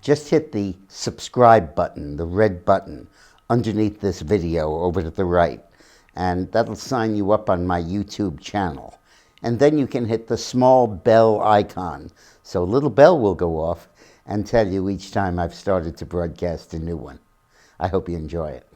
Just hit the subscribe button, the red button, underneath this video over to the right, and that'll sign you up on my YouTube channel. And then you can hit the small bell icon, so a little bell will go off and tell you each time I've started to broadcast a new one. I hope you enjoy it.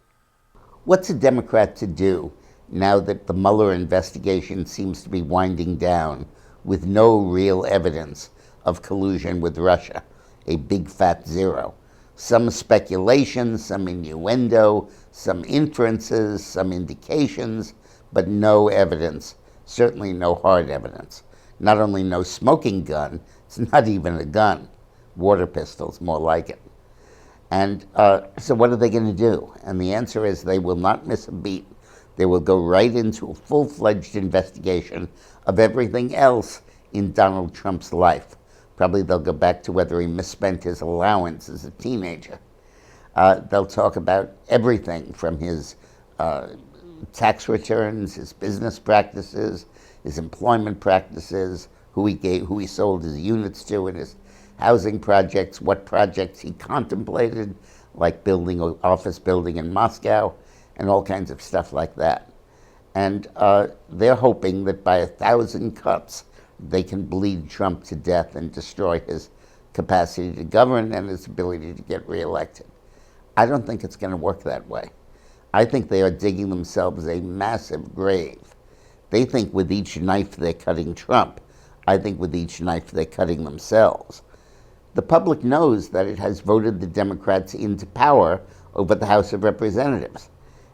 What's a Democrat to do now that the Mueller investigation seems to be winding down with no real evidence of collusion with Russia, a big fat zero? Some speculation, some innuendo, some inferences, some indications, but no evidence, certainly no hard evidence. Not only no smoking gun, it's not even a gun. Water pistols, more like it. And so what are they going to do? And the answer is they will not miss a beat. They will go right into a full-fledged investigation of everything else in Donald Trump's life. Probably they'll go back to whether he misspent his allowance as a teenager. They'll talk about everything from his tax returns, his business practices, his employment practices, who he sold his units to in his housing projects, what projects he contemplated, like building an office building in Moscow, and all kinds of stuff like that. And they're hoping that by 1,000 cuts, they can bleed Trump to death and destroy his capacity to govern and his ability to get reelected. I don't think it's going to work that way. I think they are digging themselves a massive grave. They think with each knife they're cutting Trump. I think with each knife they're cutting themselves. The public knows that it has voted the Democrats into power over the House of Representatives,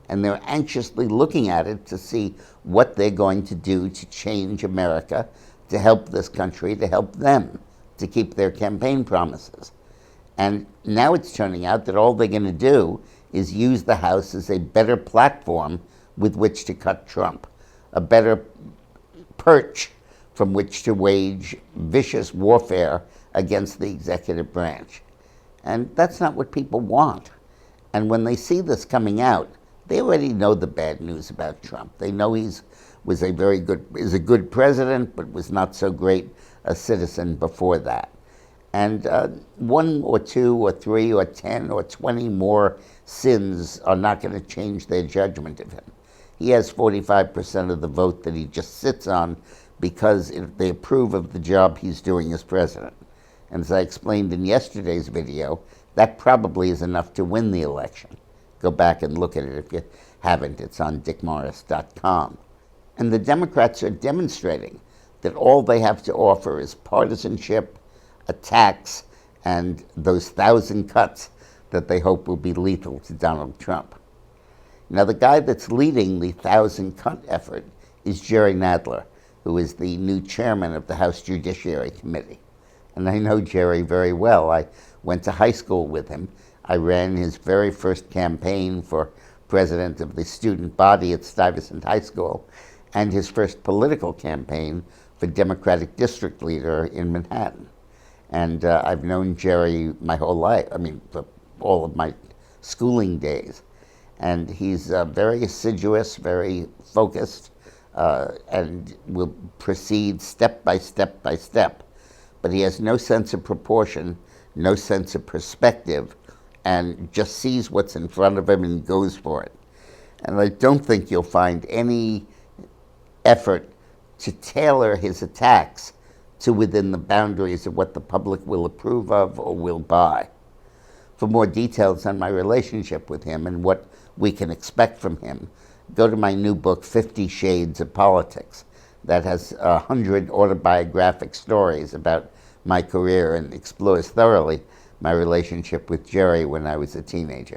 and they're anxiously looking at it to see what they're going to do to change America, to help this country, to help them, to keep their campaign promises. And now it's turning out that all they're going to do is use the House as a better platform with which to cut Trump, a better perch from which to wage vicious warfare against the executive branch. And that's not what people want. And when they see this coming out, they already know the bad news about Trump. They know is a good president, but was not so great a citizen before that. And 1 or 2 or 3 or 10 or 20 more sins are not going to change their judgment of him. He has 45% of the vote that he just sits on because they approve of the job he's doing as president. And as I explained in yesterday's video, that probably is enough to win the election. Go back and look at it if you haven't. It's on dickmorris.com. And the Democrats are demonstrating that all they have to offer is partisanship, attacks, and those 1,000 cuts that they hope will be lethal to Donald Trump. Now, the guy that's leading the 1,000 cut effort is Jerry Nadler, who is the new chairman of the House Judiciary Committee. And I know Jerry very well. I went to high school with him. I ran his very first campaign for president of the student body at Stuyvesant High School, and his first political campaign for Democratic district leader in Manhattan. And I've known Jerry my whole life, for all of my schooling days. And he's very assiduous, very focused, and will proceed step by step by step. But he has no sense of proportion, no sense of perspective, and just sees what's in front of him and goes for it. And I don't think you'll find any effort to tailor his attacks to within the boundaries of what the public will approve of or will buy. For more details on my relationship with him and what we can expect from him, go to my new book, 50 Shades of Politics. That has 100 autobiographic stories about my career and explores thoroughly my relationship with Jerry when I was a teenager.